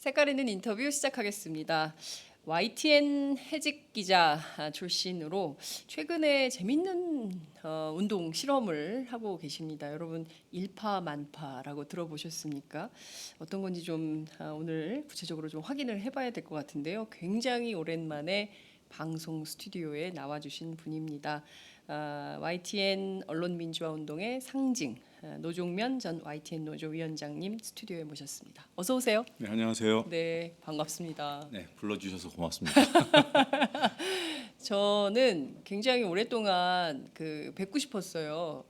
색깔 있는 인터뷰 시작하겠습니다. YTN 해직 기자 출신으로 최근에 재밌는 운동 실험을 하고 계십니다. 여러분 일파만파라고 들어보셨습니까? 어떤 건지 좀 오늘 구체적으로 좀 확인을 해봐야 될 것 같은데요. 굉장히 오랜만에 방송 스튜디오에 나와주신 분입니다. YTN 언론민주화운동의 상징 노종면 전 YTN 노조위원장님 스튜디오에 모셨습니다. 어서 오세요. 네, 안녕하세요. 네, 반갑습니다. 네, 불러주셔서 고맙습니다. 저는 굉장히 오랫동안 뵙고 싶었어요.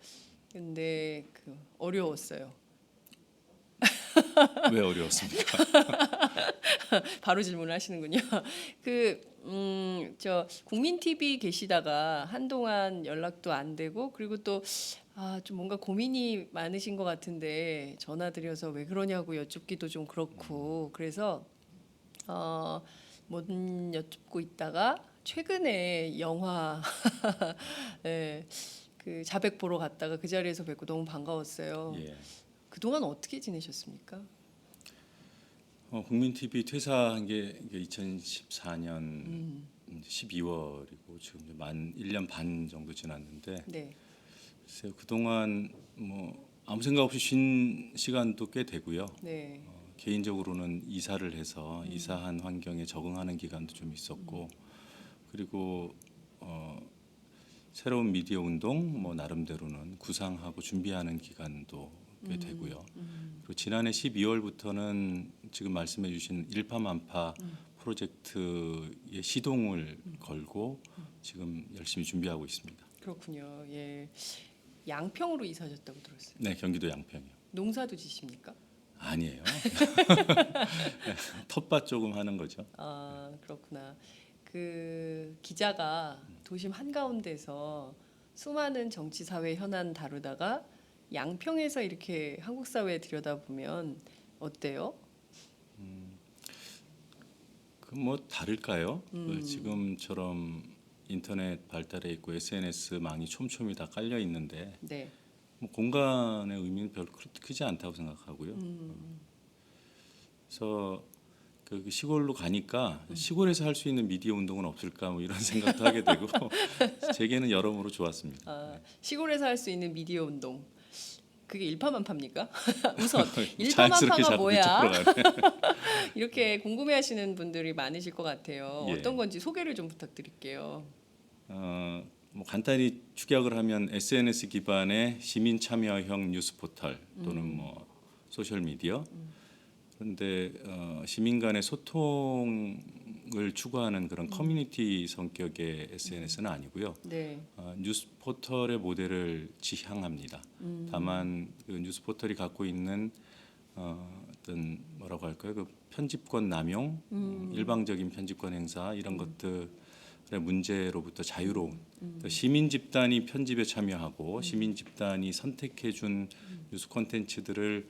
근데 어려웠어요. 왜 어려웠습니까? 바로 질문을 하시는군요. 저 국민 TV 계시다가 한동안 연락도 안 되고 그리고 또 좀 뭔가 고민이 많으신 것 같은데 전화 드려서 왜 그러냐고 여쭙기도 좀 그렇고 그래서 못 여쭙고 있다가 최근에 영화 네, 자백 보러 갔다가 그 자리에서 뵙고 너무 반가웠어요. 예. 그동안 어떻게 지내셨습니까? 국민 TV 퇴사한 게 2014년 12월이고 지금 이제 만 1년 반 정도 지났는데 네. 글쎄요, 그동안 뭐 아무 생각 없이 쉰 시간도 꽤 되고요. 네. 개인적으로는 이사를 해서 이사한 환경에 적응하는 기간도 좀 있었고 그리고 새로운 미디어 운동 뭐 나름대로는 구상하고 준비하는 기간도 꽤 되고요. 그리고 지난해 12월부터는 지금 말씀해주신 일파만파 프로젝트의 시동을 걸고 지금 열심히 준비하고 있습니다. 그렇군요. 예. 양평으로 이사하셨다고 들었어요. 네, 경기도 양평이요. 농사도 지십니까? 아니에요. 텃밭 조금 하는 거죠. 아, 그렇구나. 기자가 도심 한가운데서 수많은 정치 사회 현안 다루다가 양평에서 이렇게 한국 사회 들여다보면 어때요? 그 뭐 다를까요? 지금처럼 인터넷 발달해 있고 SNS망이 촘촘히 다 깔려 있는데 네. 뭐 공간의 의미는 별로 그렇게 크지 않다고 생각하고요. 그래서 그 시골로 가니까 시골에서 할 수 있는 미디어 운동은 없을까 뭐 이런 생각도 하게 되고 제게는 여러모로 좋았습니다. 시골에서 할 수 있는 미디어 운동. 그게 일파만파입니까? 우선 자연스럽게 일파만파가 자꾸 뭐야? 그쪽으로 가네. 이렇게 궁금해하시는 분들이 많으실 것 같아요. 예. 어떤 건지 소개를 좀 부탁드릴게요. 뭐 간단히 축약을 하면 SNS 기반의 시민 참여형 뉴스 포털 또는 뭐 소셜 미디어. 그런데 시민 간의 소통을 추구하는 그런 커뮤니티 성격의 SNS는 아니고요. 네. 뉴스 포털의 모델을 지향합니다. 다만 그 뉴스 포털이 갖고 있는 어떤 뭐라고 할까요? 그 편집권 남용, 일방적인 편집권 행사 이런 것들의 문제로부터 자유로운 시민 집단이 편집에 참여하고 시민 집단이 선택해준 뉴스 콘텐츠들을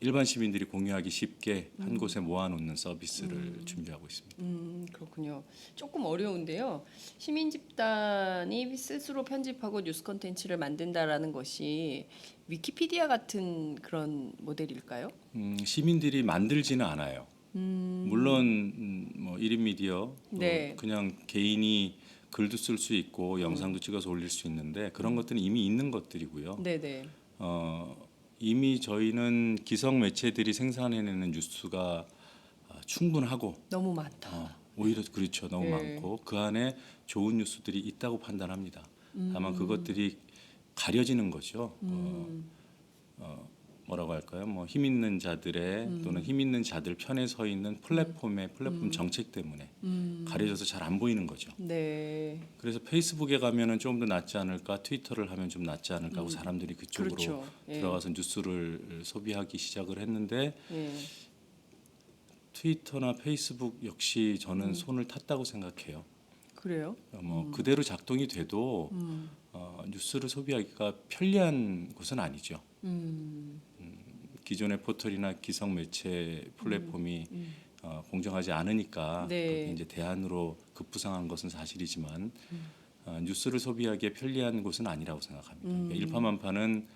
일반 시민들이 공유하기 쉽게 한 곳에 모아놓는 서비스를 준비하고 있습니다. 그렇군요. 조금 어려운데요. 시민 집단이 스스로 편집하고 뉴스 콘텐츠를 만든다라는 것이 위키피디아 같은 그런 모델일까요? 시민들이 만들지는 않아요. 물론 뭐 1인 미디어 네. 그냥 개인이 글도 쓸 수 있고 영상도 찍어서 올릴 수 있는데 그런 것들은 이미 있는 것들이고요. 네네. 이미 저희는 기성 매체들이 생산해내는 뉴스가 충분하고 너무 많다. 오히려 그렇죠. 너무 네. 많고 그 안에 좋은 뉴스들이 있다고 판단합니다. 다만 그것들이 가려지는 거죠. 뭐라고 할까요? 뭐 힘 있는 자들의 또는 힘 있는 자들 편에 서 있는 플랫폼의 플랫폼 정책 때문에 가려져서 잘 안 보이는 거죠. 네. 그래서 페이스북에 가면은 좀 더 낫지 않을까, 트위터를 하면 좀 낫지 않을까 하고 사람들이 그쪽으로 그렇죠. 예. 들어가서 뉴스를 소비하기 시작을 했는데 예. 트위터나 페이스북 역시 저는 손을 탔다고 생각해요. 그래요? 뭐 그대로 작동이 돼도 뉴스를 소비하기가 편리한 곳은 아니죠. 기존의 포털이나 기성 매체 플랫폼이 공정하지 않으니까 네. 그게 이제 대안으로 급부상한 것은 사실이지만 뉴스를 소비하기에 편리한 곳은 아니라고 생각합니다. 그러니까 일파만파는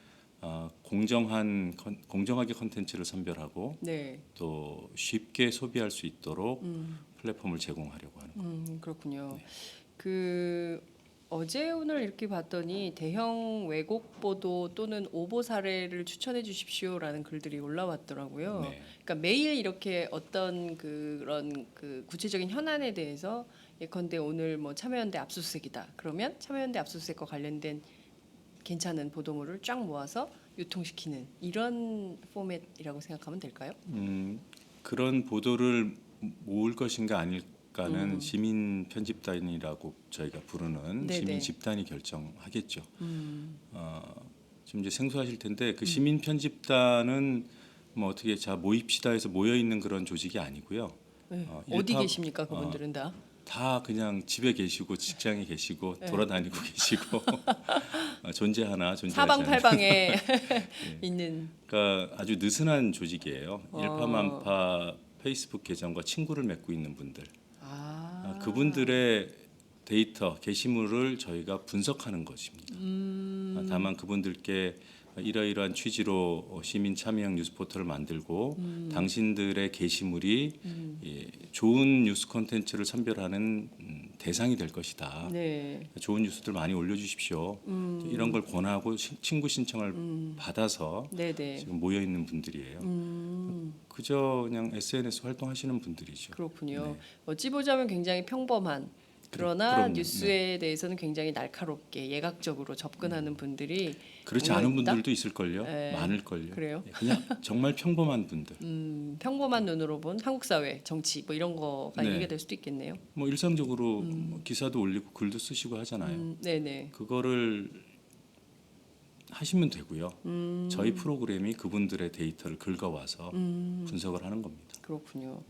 공정하게 컨텐츠를 선별하고 네. 또 쉽게 소비할 수 있도록 플랫폼을 제공하려고 하는 거예요. 그렇군요. 네. 그 어제 오늘 이렇게 봤더니 대형 왜곡 보도 또는 오보 사례를 추천해 주십시오라는 글들이 올라왔더라고요. 네. 그러니까 매일 이렇게 어떤 그런 그 구체적인 현안에 대해서 예컨대 오늘 뭐 참여연대 압수수색이다. 그러면 참여연대 압수수색과 관련된 괜찮은 보도물을 쫙 모아서 유통시키는 이런 포맷이라고 생각하면 될까요? 그런 보도를 모을 것인가 아닐까는 시민 편집단이라고 저희가 부르는 네네. 시민 집단이 결정하겠죠. 좀 이제 생소하실 텐데 그 시민 편집단은 뭐 어떻게 자 모입시다 해서 모여 있는 그런 조직이 아니고요. 네. 어, 어디 일파- 계십니까 그분들은 다? 다 그냥 집에 계시고 직장에 계시고 네. 돌아다니고 계시고 존재하나 존재하지 않나. 사방팔방에 있는. 그러니까 아주 느슨한 조직이에요. 어. 일파만파 페이스북 계정과 친구를 맺고 있는 분들. 아, 그분들의 데이터 게시물을 저희가 분석하는 것입니다. 다만 그분들께 이러이러한 취지로 시민 참여형 뉴스 포털을 만들고 당신들의 게시물이 좋은 뉴스 콘텐츠를 선별하는 대상이 될 것이다. 네. 좋은 뉴스들 많이 올려주십시오. 이런 걸 권하고 친구 신청을 받아서 네네. 지금 모여 있는 분들이에요. 그저 그냥 SNS 활동하시는 분들이죠. 그렇군요. 네. 어찌 보자면 굉장히 평범한 그러나 그럼요. 뉴스에 대해서는 굉장히 날카롭게 예각적으로 접근하는 분들이 그렇지 모여 않은 있다? 분들도 있을걸요. 네. 많을걸요. 그래요? 그냥 정말 평범한 분들. 평범한 눈으로 본 한국 사회, 정치 뭐 이런 거가 네. 얘기가 될 수도 있겠네요. 뭐 일상적으로 뭐 기사도 올리고 글도 쓰시고 하잖아요. 네네. 그거를 하시면 되고요. 저희 프로그램이 그분들의 데이터를 긁어와서 분석을 하는 겁니다. 그렇군요.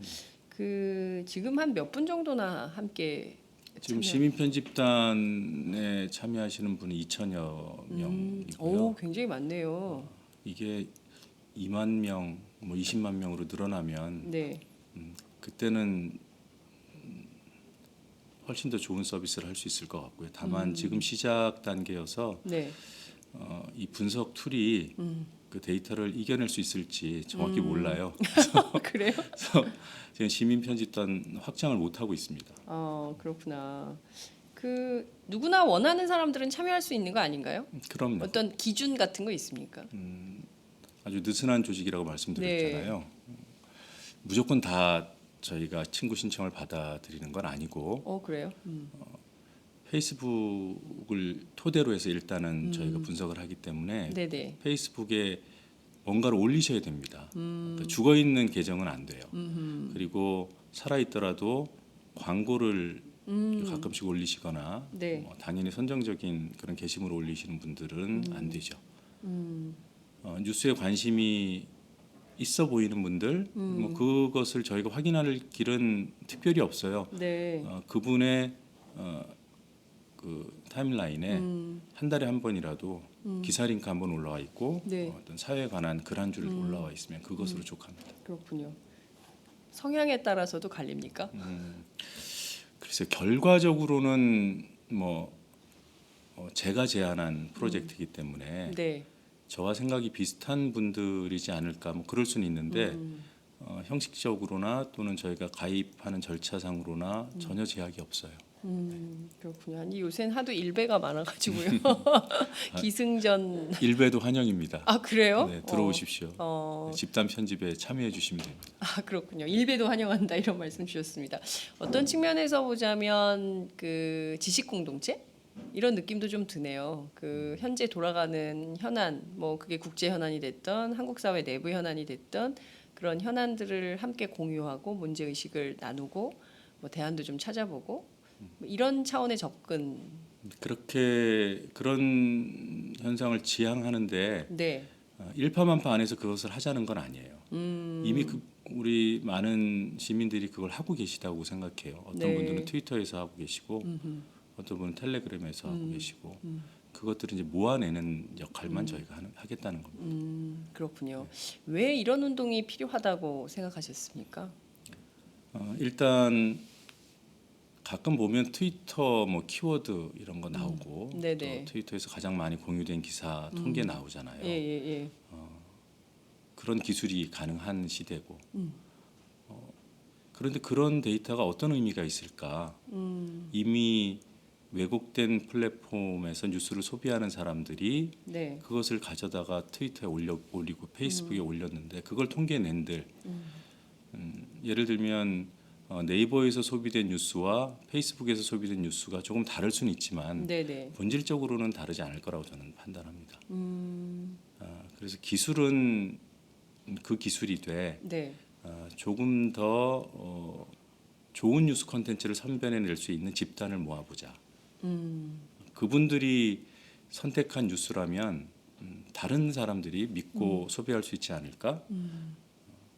그 지금 한 몇 분 정도나 함께 지금 참여- 시민 편집단에 참여하시는 분이 2천여 명이고요. 오, 굉장히 많네요. 이게 2만 명, 뭐 20만 명으로 늘어나면 네. 그때는 훨씬 더 좋은 서비스를 할 수 있을 것 같고요. 다만 지금 시작 단계여서 네. 이 분석 툴이 그 데이터를 이겨낼 수 있을지 정확히 몰라요. 그래요? 그래서 지금 시민 편집단 확장을 못 하고 있습니다. 그렇구나. 그 누구나 원하는 사람들은 참여할 수 있는 거 아닌가요? 그럼요. 어떤 기준 같은 거 있습니까? 아주 느슨한 조직이라고 말씀드렸잖아요. 무조건 다 저희가 친구 신청을 받아들이는 건 아니고 그래요? 페이스북을 토대로 해서 일단은 저희가 분석을 하기 때문에 네네. 페이스북에 뭔가를 올리셔야 됩니다. 그러니까 죽어 있는 계정은 안 돼요. 그리고 살아 있더라도 광고를 가끔씩 올리시거나 네. 뭐 당연히 선정적인 그런 게시물을 올리시는 분들은 안 되죠. 뉴스에 관심이 있어 보이는 분들, 뭐 그것을 저희가 확인할 길은 특별히 없어요. 네. 그분의 그 타임라인에 한 달에 한 번이라도 기사 링크 한 번 올라와 있고 네. 어떤 사회에 관한 글 한 줄 올라와 있으면 그것으로 족합니다. 그렇군요. 성향에 따라서도 갈립니까? 그래서 결과적으로는 뭐 제가 제안한 프로젝트이기 때문에 네. 저와 생각이 비슷한 분들이지 않을까 뭐 그럴 수는 있는데 형식적으로나 또는 저희가 가입하는 절차상으로나 전혀 제약이 없어요. 그렇군요. 아니 요새는 하도 일배가 많아가지고요. 기승전. 일배도 환영입니다. 그래요? 네, 들어오십시오. 어, 집단 편집에 참여해 주시면 됩니다. 그렇군요. 일배도 환영한다 이런 말씀 주셨습니다. 어떤 측면에서 보자면 그 지식 공동체 이런 느낌도 좀 드네요. 그 현재 돌아가는 현안, 뭐 그게 국제 현안이 됐던 한국 사회 내부 현안이 됐던 그런 현안들을 함께 공유하고 문제 의식을 나누고 뭐 대안도 좀 찾아보고 뭐 이런 차원의 접근. 그렇게 그런 현상을 지향하는데 네. 일파만파 안에서 그것을 하자는 건 아니에요. 이미 우리 많은 시민들이 그걸 하고 계시다고 생각해요. 어떤 네. 분들은 트위터에서 하고 계시고 어떤 분은 텔레그램에서 하고 계시고 그것들을 이제 모아내는 역할만 저희가 하겠다는 겁니다. 그렇군요. 왜 이런 운동이 필요하다고 생각하셨습니까? 일단 가끔 보면 트위터 뭐 키워드 이런 거 나오고 네네. 또 트위터에서 가장 많이 공유된 기사 통계 나오잖아요. 예, 예, 예. 그런 기술이 가능한 시대고 그런데 그런 데이터가 어떤 의미가 있을까? 이미 왜곡된 플랫폼에서 뉴스를 소비하는 사람들이 네. 그것을 가져다가 트위터에 올리고 페이스북에 올렸는데 그걸 통계낸들 예를 들면 네이버에서 소비된 뉴스와 페이스북에서 소비된 뉴스가 조금 다를 수는 있지만 네네. 본질적으로는 다르지 않을 거라고 저는 판단합니다. 그래서 기술은 그 기술이 돼 네. 조금 더 좋은 뉴스 콘텐츠를 선별해낼 수 있는 집단을 모아보자. 그분들이 선택한 뉴스라면 다른 사람들이 믿고 소비할 수 있지 않을까?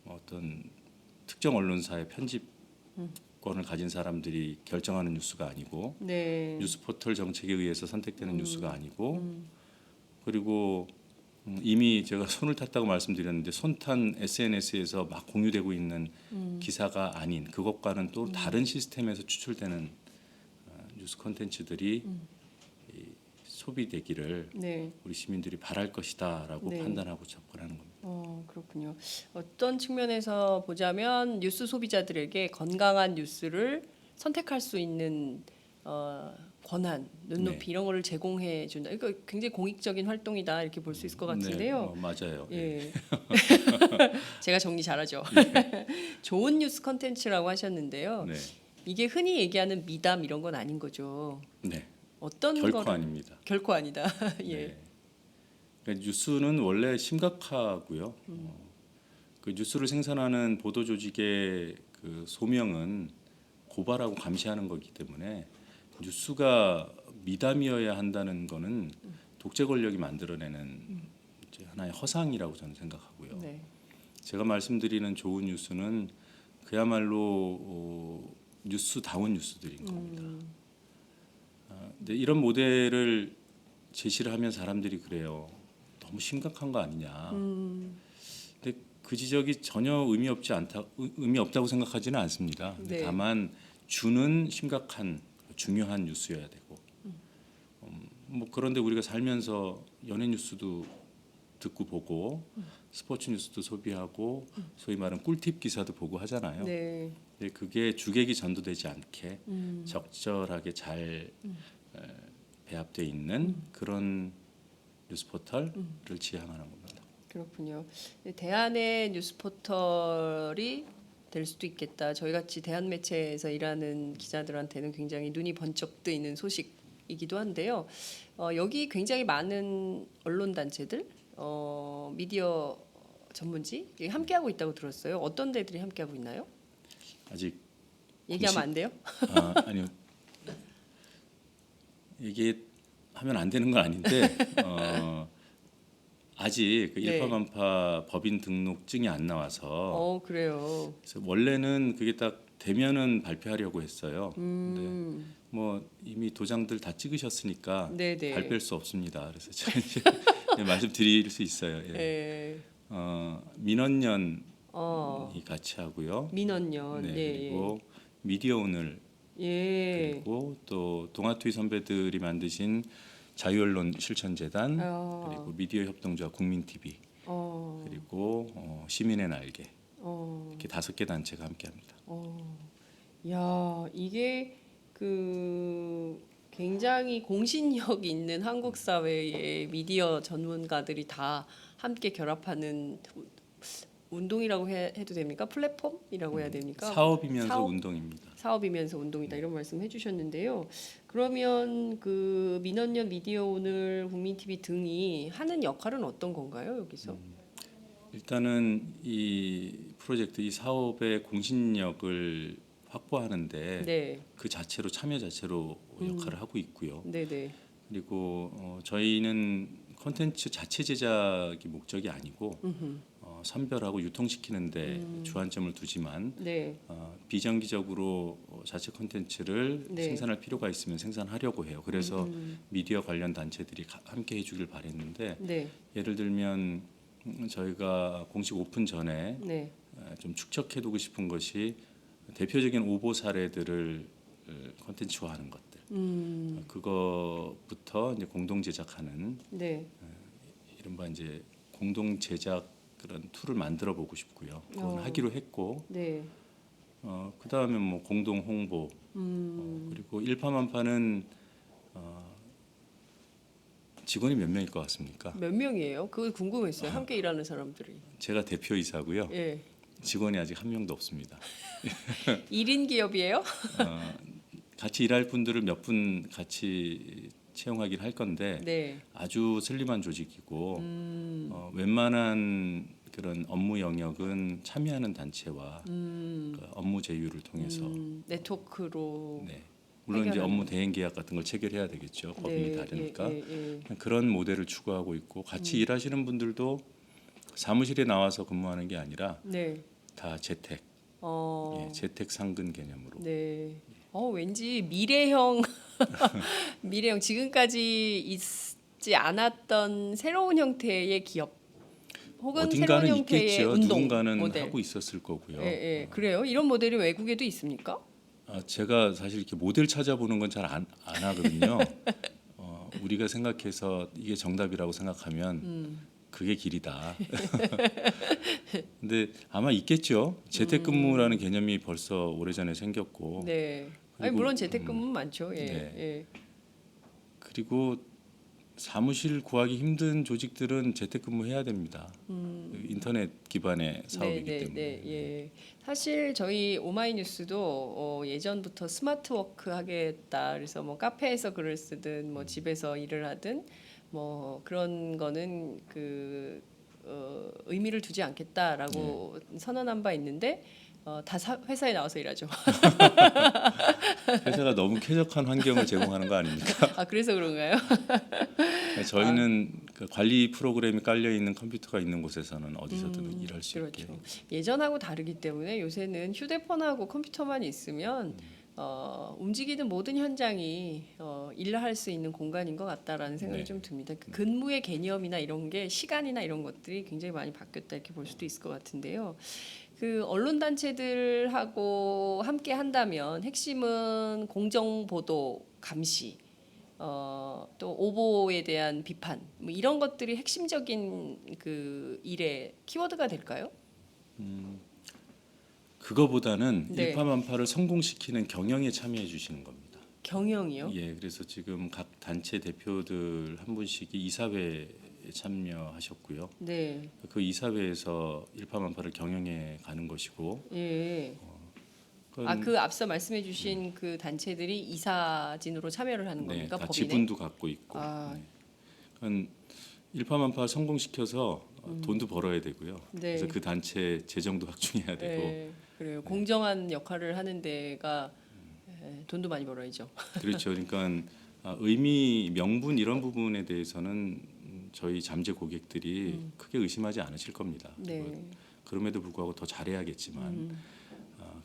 어떤 특정 언론사의 편집권을 가진 사람들이 결정하는 뉴스가 아니고 네. 뉴스 포털 정책에 의해서 선택되는 뉴스가 아니고 그리고 이미 제가 손을 탔다고 말씀드렸는데 손탄 SNS에서 막 공유되고 있는 기사가 아닌 그것과는 또 다른 시스템에서 추출되는 뉴스 콘텐츠들이 소비되기를 네. 우리 시민들이 바랄 것이다라고 네. 판단하고 접근하는 겁니다. 그렇군요. 어떤 측면에서 보자면 뉴스 소비자들에게 건강한 뉴스를 선택할 수 있는 권한, 눈높이 네. 이런 거를 제공해 준다. 이거 굉장히 공익적인 활동이다 이렇게 볼 수 있을 것 같은데요. 네, 맞아요. 예. 제가 정리 잘하죠. 좋은 뉴스 컨텐츠라고 하셨는데요. 네, 이게 흔히 얘기하는 미담 이런 건 아닌 거죠. 네, 어떤 결코 거를 아닙니다. 결코 아니다. 예. 네. 그러니까 뉴스는 원래 심각하고요. 그 뉴스를 생산하는 보도 조직의 그 소명은 고발하고 감시하는 거기 때문에 뉴스가 미담이어야 한다는 거는 독재 권력이 만들어내는 이제 하나의 허상이라고 저는 생각하고요. 네. 제가 말씀드리는 좋은 뉴스는 그야말로 뉴스다운 뉴스들인 겁니다. 근데 이런 모델을 제시를 하면 사람들이 그래요. 너무 심각한 거 아니냐. 근데 그 지적이 전혀 의미 없다고 생각하지는 않습니다. 근데 네. 다만 주는 심각한 중요한 뉴스여야 되고. 뭐 그런데 우리가 살면서 연예 뉴스도 듣고 보고 스포츠 뉴스도 소비하고 소위 말하는 꿀팁 기사도 보고 하잖아요. 네. 근데 그게 주객이 전도되지 않게 적절하게 잘 배합돼 있는 그런 뉴스 포털을 지향하는 겁니다. 그렇군요. 대안의 뉴스 포털이 될 수도 있겠다. 저희 같이 대한 매체에서 일하는 기자들한테는 굉장히 눈이 번쩍 뜨이는 소식이기도 한데요. 여기 굉장히 많은 언론 단체들, 미디어 전문지 함께하고 있다고 들었어요. 어떤 데들이 함께하고 있나요? 아직 얘기하면 안 돼요? 아니요. 얘기하면 안 되는 건 아닌데 아직 그 네. 일파만파 법인 등록증이 안 나와서 그래요. 그래서 원래는 그게 딱 되면은 발표하려고 했어요. 근데 뭐 이미 도장들 다 찍으셨으니까 네네. 발표할 수 없습니다. 그래서 제가 이제 말씀드릴 수 있어요. 예. 예. 민원연이 어, 같이 하고요. 민원연. 네, 예, 그리고 미디어 오늘 예. 그리고 또 동아투이 선배들이 만드신 자유언론 실천재단 그리고 미디어 협동조합 국민TV 그리고 시민의 날개 이렇게 5개 단체가 함께합니다. 야, 이게 그 굉장히 공신력 있는 한국 사회의 미디어 전문가들이 다 함께 결합하는 운동이라고 해도 됩니까? 플랫폼이라고 해야 됩니까? 사업이면서 사업? 운동입니다. 사업이면서 운동이다 이런 말씀 해주셨는데요. 그러면 그 민원연 미디어 오늘 국민TV 등이 하는 역할은 어떤 건가요 여기서? 일단은 이 프로젝트 이 사업의 공신력을 확보하는데 네, 그 자체로 참여 자체로 역할을 하고 있고요. 네네. 그리고 저희는 콘텐츠 자체 제작이 목적이 아니고 선별하고 유통시키는데 주안점을 두지만 네, 비정기적으로 자체 콘텐츠를 네. 생산할 필요가 있으면 생산하려고 해요. 그래서 미디어 관련 단체들이 함께 해주길 바랬는데 네, 예를 들면 저희가 공식 오픈 전에 네. 좀 축적해두고 싶은 것이 대표적인 오보 사례들을 콘텐츠화하는 것들 그거부터 이제 공동 제작하는 네. 이른바 이제 공동 제작 그런 툴을 만들어 보고 싶고요. 그건 하기로 했고 네. 그다음에 뭐 공동 홍보 그리고 일파만파는 직원이 몇 명일 것 같습니까? 몇 명이에요? 그거 궁금했어요. 함께 일하는 사람들이. 제가 대표이사고요. 예. 직원이 아직 한 명도 없습니다. 1인 기업이에요? 같이 일할 분들을 몇 분 같이 채용하긴 할 건데 네. 아주 슬림한 조직이고 웬만한 그런 업무 영역은 참여하는 단체와 그 업무 제휴를 통해서 네트워크로. 네. 물론 이제 해결하는. 업무 대행 계약 같은 걸 체결해야 되겠죠. 법인이 네, 다르니까 예. 그런 모델을 추구하고 있고 같이 일하시는 분들도 사무실에 나와서 근무하는 게 아니라 네. 다 재택, 어. 재택 상근 개념으로. 네. 왠지 미래형 미래형 지금까지 있지 않았던 새로운 형태의 기업 혹은 새로운 어딘가는 형태의 있겠죠. 운동 누군가는 모델. 하고 있었을 거고요. 예. 그래요? 이런 모델이 외국에도 있습니까? 제가 사실 이렇게 모델 찾아보는 건 잘 안 하거든요. 우리가 생각해서 이게 정답이라고 생각하면 그게 길이다. 근데 아마 있겠죠. 재택근무라는 개념이 벌써 오래전에 생겼고. 네. 아니 그리고, 물론 재택근무 많죠. 예. 네. 예. 그리고 사무실 구하기 힘든 조직들은 재택근무해야 됩니다. 인터넷 기반의 사업이기 때문에. 예. 사실 저희 오마이뉴스도 예전부터 스마트워크 하겠다. 그래서 뭐 카페에서 글을 쓰든 뭐 집에서 일을 하든 뭐 그런 거는 의미를 두지 않겠다라고 선언한 바 있는데 다 회사에 나와서 일하죠. 회사가 너무 쾌적한 환경을 제공하는 거 아닙니까? 아 그래서 그런가요? 저희는 그 관리 프로그램이 깔려 있는 컴퓨터가 있는 곳에서는 어디서든 일할 수 있게. 그렇죠. 예전하고 다르기 때문에 요새는 휴대폰하고 컴퓨터만 있으면 움직이는 모든 현장이 일할 수 있는 공간인 것 같다라는 생각이 네. 좀 듭니다. 그 근무의 개념이나 이런 게 시간이나 이런 것들이 굉장히 많이 바뀌었다 이렇게 볼 수도 있을 것 같은데요. 그 언론 단체들하고 함께 한다면 핵심은 공정 보도 감시, 또 오보에 대한 비판, 뭐 이런 것들이 핵심적인 그 일의 키워드가 될까요? 그거보다는 네. 일파만파를 성공시키는 경영에 참여해 주시는 겁니다. 경영이요? 예, 그래서 지금 각 단체 대표들 한 분씩이 이사회에 참여하셨고요. 네. 그 이사회에서 일파만파를 경영해 가는 것이고, 예. 그건 그 앞서 말씀해주신 그 단체들이 이사진으로 참여를 하는 네, 겁니까? 다 법인에? 지분도 갖고 있고, 아. 네. 그건 일파만파 성공시켜서 돈도 벌어야 되고요. 네. 그래서 그 단체 재정도 확충해야 되고, 네. 그래요. 공정한 역할을 하는 데가 돈도 많이 벌어야죠. 그렇죠. 그러니까 의미, 명분 이런 부분에 대해서는 저희 잠재 고객들이 크게 의심하지 않으실 겁니다. 네. 그럼에도 불구하고 더 잘해야겠지만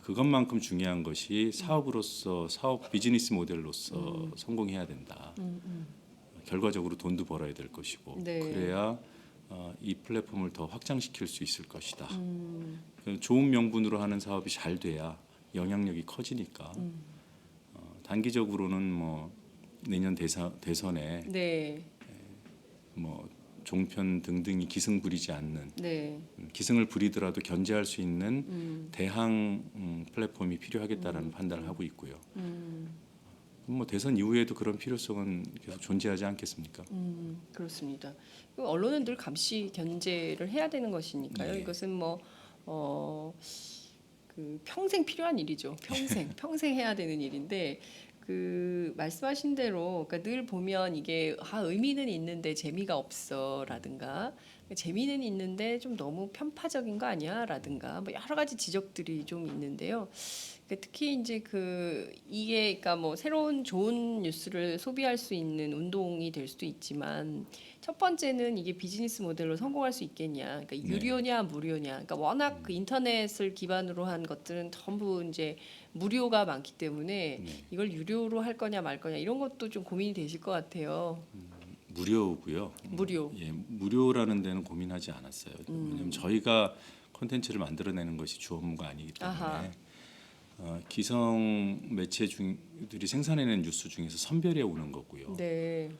그것만큼 중요한 것이 사업으로서 사업 비즈니스 모델로서 성공해야 된다. 결과적으로 돈도 벌어야 될 것이고 네. 그래야 이 플랫폼을 더 확장시킬 수 있을 것이다. 좋은 명분으로 하는 사업이 잘 돼야 영향력이 커지니까 단기적으로는 뭐 내년 대선에 네. 뭐 종편 등등이 기승 부리지 않는 네. 기승을 부리더라도 견제할 수 있는 대항 플랫폼이 필요하겠다라는 판단을 하고 있고요. 뭐 대선 이후에도 그런 필요성은 계속 존재하지 않겠습니까? 그렇습니다. 그 언론은 늘 감시 견제를 해야 되는 것이니까요. 네. 이것은 뭐 그 평생 필요한 일이죠. 평생 해야 되는 일인데 그 말씀하신 대로 그러니까 늘 보면 이게 의미는 있는데 재미가 없어라든가 재미는 있는데 좀 너무 편파적인 거 아니야라든가 뭐 여러 가지 지적들이 좀 있는데요. 특히 이제 이게 그러니까 뭐 새로운 좋은 뉴스를 소비할 수 있는 운동이 될 수도 있지만 첫 번째는 이게 비즈니스 모델로 성공할 수 있겠냐. 그러니까 유료냐 무료냐. 그러니까 워낙 그 인터넷을 기반으로 한 것들은 전부 이제 무료가 많기 때문에 이걸 유료로 할 거냐 말 거냐 이런 것도 좀 고민이 되실 것 같아요. 무료고요. 무료. 예, 무료라는 데는 고민하지 않았어요. 왜냐하면 저희가 콘텐츠를 만들어내는 것이 주 업무가 아니기 때문에 아하. 기성 매체들이 생산해낸 뉴스 중에서 선별해 오는 거고요. 네.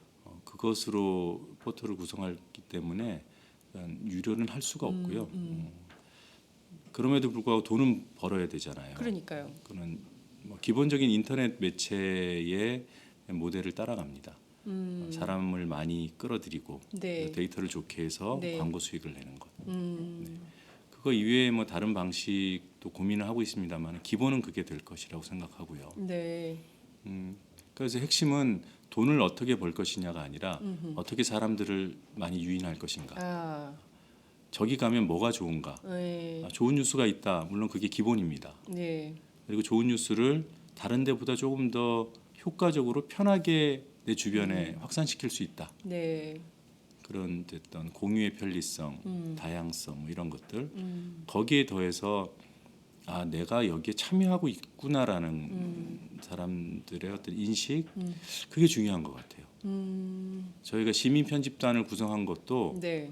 그것으로 포털을 구성하기 때문에 유료는 할 수가 없고요. 그럼에도 불구하고 돈은 벌어야 되잖아요. 그러니까요. 그는 뭐 기본적인 인터넷 매체의 모델을 따라갑니다. 사람을 많이 끌어들이고 네. 데이터를 좋게 해서 네. 광고 수익을 내는 것. 그거 이외에 뭐 다른 방식도 고민을 하고 있습니다만 기본은 그게 될 것이라고 생각하고요. 네. 그래서 핵심은 돈을 어떻게 벌 것이냐가 아니라 어떻게 사람들을 많이 유인할 것인가. 아, 저기 가면 뭐가 좋은가. 네. 좋은 뉴스가 있다. 물론 그게 기본입니다. 네. 그리고 좋은 뉴스를 다른 데보다 조금 더 효과적으로 편하게 내 주변에 확산시킬 수 있다. 네. 그런 어떤 공유의 편리성, 다양성 뭐 이런 것들 거기에 더해서 내가 여기에 참여하고 있구나라는 사람들의 어떤 인식 그게 중요한 것 같아요. 저희가 시민 편집단을 구성한 것도 네.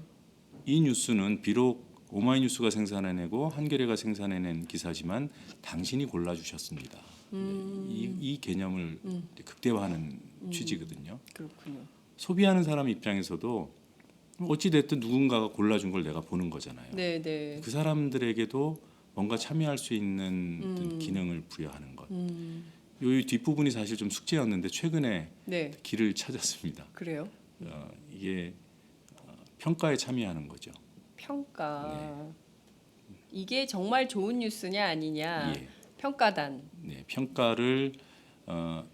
이 뉴스는 비록 오마이뉴스가 생산해내고 한겨레가 생산해낸 기사지만 당신이 골라주셨습니다. 이 개념을 극대화하는 취지거든요. 그렇군요. 소비하는 사람 입장에서도 어찌 됐든 누군가가 골라준 걸 내가 보는 거잖아요. 네, 네. 그 사람들에게도 뭔가 참여할 수 있는 어떤 기능을 부여하는 것. 이 뒷부분이 사실 좀 숙제였는데 최근에 네. 길을 찾았습니다. 그래요? 이게 평가에 참여하는 거죠. 평가. 이게 정말 좋은 뉴스냐 아니냐. 예. 평가단. 네, 평가를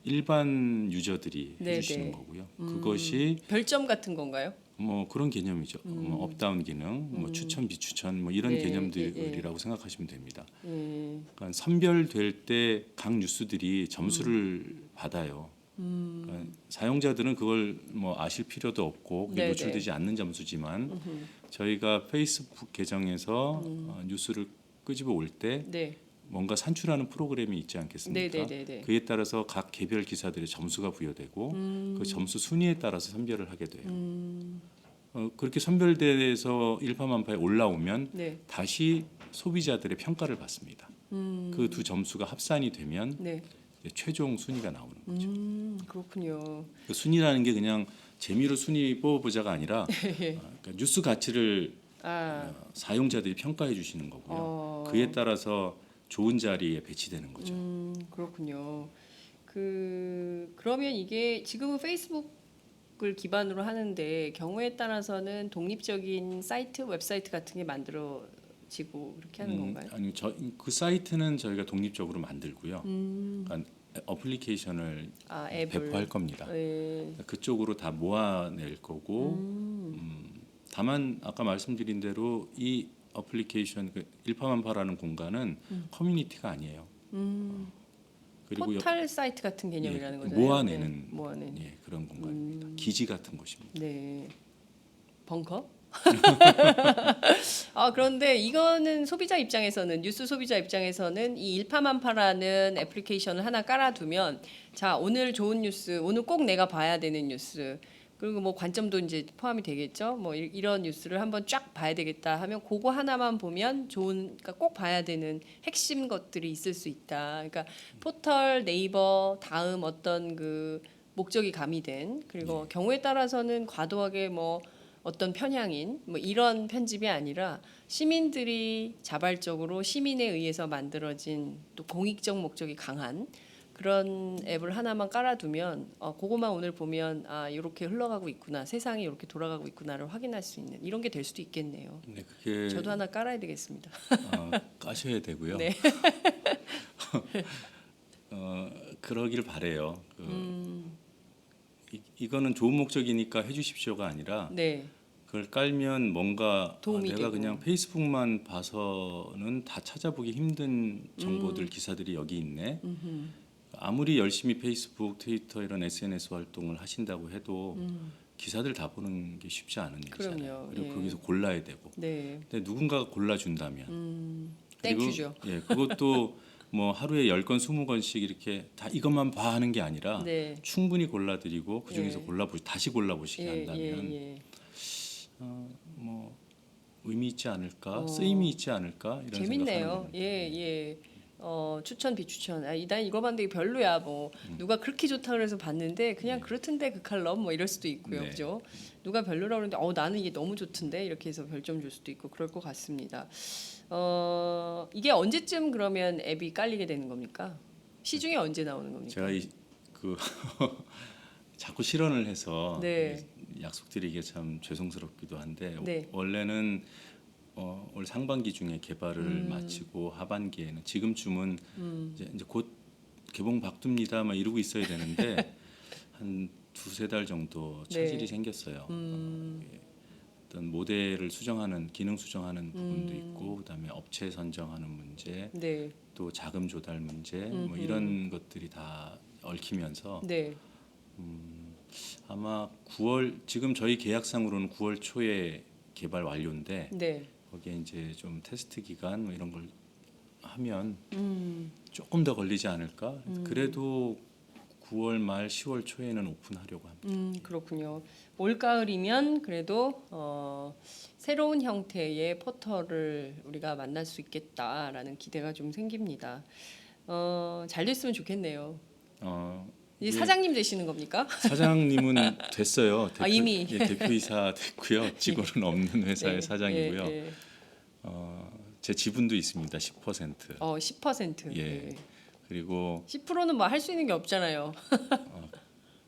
일반 유저들이 네, 해주시는 네. 거고요. 그것이 별점 같은 건가요? 뭐 그런 개념이죠. 뭐 업다운 기능, 뭐 추천 비추천 뭐 이런 네, 개념들이라고 생각하시면 됩니다. 예. 그러니까 선별될 때 각 뉴스들이 점수를 받아요. 그러니까 사용자들은 그걸 뭐 아실 필요도 없고 그게 네, 노출되지 않는 점수지만 저희가 페이스북 계정에서 뉴스를 끄집어 올 때 네. 뭔가 산출하는 프로그램이 있지 않겠습니까? 네, 네, 네, 네. 그에 따라서 각 개별 기사들의 점수가 부여되고 그 점수 순위에 따라서 선별을 하게 돼요. 그렇게 선별돼서 일파만파에 올라오면 네. 다시 소비자들의 평가를 받습니다. 그 두 점수가 합산이 되면 네. 이제 최종 순위가 나오는 거죠. 그렇군요. 그 순위라는 게 그냥 재미로 순위 뽑아보자가 아니라 그러니까 뉴스 가치를 아, 사용자들이 평가해 주시는 거고요. 그에 따라서 좋은 자리에 배치되는 거죠. 그렇군요. 그러면 이게 지금은 페이스북을 기반으로 하는데 경우에 따라서는 독립적인 사이트, 웹사이트 같은 게 만들어지고 그렇게 하는 건가요? 아니요, 그 사이트는 저희가 독립적으로 만들고요. 그러니까 어플리케이션을 앱을. 배포할 겁니다. 네. 그쪽으로 다 모아낼 거고 다만 아까 말씀드린 대로 이 어플리케이션 일파만파라는 공간은 커뮤니티가 아니에요. 그리고 포털 사이트 같은 개념이라는 거죠. 모아내는 네. 모아내는. 예, 그런 공간입니다. 기지 같은 곳입니다. 네. 벙커? 그런데 이거는 소비자 입장에서는 뉴스 소비자 입장에서는 이 일파만파라는 애플리케이션을 하나 깔아두면 자 오늘 좋은 뉴스 오늘 꼭 내가 봐야 되는 뉴스 그리고 뭐 관점도 이제 포함이 되겠죠. 뭐 이런 뉴스를 한번 쫙 봐야 되겠다 하면 그거 하나만 보면 좋은 그러니까 꼭 봐야 되는 핵심 것들이 있을 수 있다. 그러니까 포털, 네이버 다음 어떤 그 목적이 가미된 그리고 경우에 따라서는 과도하게 뭐 어떤 편향인 뭐 이런 편집이 아니라 시민들이 자발적으로 시민에 의해서 만들어진 또 공익적 목적이 강한 그런 앱을 하나만 깔아두면 그거만 오늘 보면 이렇게 흘러가고 있구나 세상이 이렇게 돌아가고 있구나를 확인할 수 있는 이런 게 될 수도 있겠네요. 네, 그게 저도 하나 깔아야 되겠습니다. 까셔야 되고요. 네. 그러길 바래요. 이거는 좋은 목적이니까 해주십시오가 아니라 네. 그걸 깔면 뭔가 도움이 내가 되고. 그냥 페이스북만 봐서는 다 찾아보기 힘든 정보들 기사들이 여기 있네. 아무리 열심히 페이스북, 트위터 이런 SNS 활동을 하신다고 해도 기사들 다 보는 게 쉽지 않은 일이잖아요. 그럼요. 그리고 예. 거기서 골라야 되고. 네. 근데 누군가가 골라준다면 땡큐죠. 예, 그것도 뭐 하루에 10건, 20건씩 이렇게 다 이것만 봐 하는 게 아니라 네. 충분히 골라드리고 그 중에서 예. 다시 골라보시게 한다면 예. 뭐 의미 있지 않을까, 쓰임이 있지 않을까 이런 재밌네요. 생각하는 예. 추천 비추천. 난 이거 봤는데 이거 별로야. 뭐 누가 그렇게 좋다 그래서 봤는데 그냥 그렇던데 그 칼럼 뭐 이럴 수도 있고요. 네. 그죠? 누가 별로라고 그러는데 나는 이게 너무 좋던데 이렇게 해서 별점 줄 수도 있고 그럴 것 같습니다. 이게 언제쯤 그러면 앱이 깔리게 되는 겁니까? 시중에 언제 나오는 겁니까? 제가 그 자꾸 실언을 해서 네. 약속드리기가 참 죄송스럽기도 한데 네. 원래는 올 상반기 중에 개발을 마치고 하반기에는 지금쯤은 이제 곧 개봉 박두입니다. 막 이러고 있어야 되는데 한 두세 달 정도 차질이 네. 생겼어요. 어떤 모델을 수정하는 기능 수정하는 부분도 있고 그다음에 업체 선정하는 문제 네. 또 자금 조달 문제 뭐 이런 것들이 다 얽히면서 네. 아마 9월 지금 저희 계약상으로는 9월 초에 개발 완료인데 네. 거기에 이제 좀 테스트 기간 뭐 이런 걸 하면 조금 더 걸리지 않을까? 그래도 9월 말 10월 초에는 오픈하려고 합니다. 그렇군요. 올가을이면 그래도 새로운 형태의 포털을 우리가 만날 수 있겠다라는 기대가 좀 생깁니다. 잘 됐으면 좋겠네요. 이제 이게 사장님 되시는 겁니까? 사장님은 됐어요. 이미. 대표이사 됐고요. 직원은 없는 회사의 네, 사장이고요. 네, 네. 제 지분도 있습니다. 10%. 10%. 예. 네. 그리고 10%는 뭐 할 수 있는 게 없잖아요.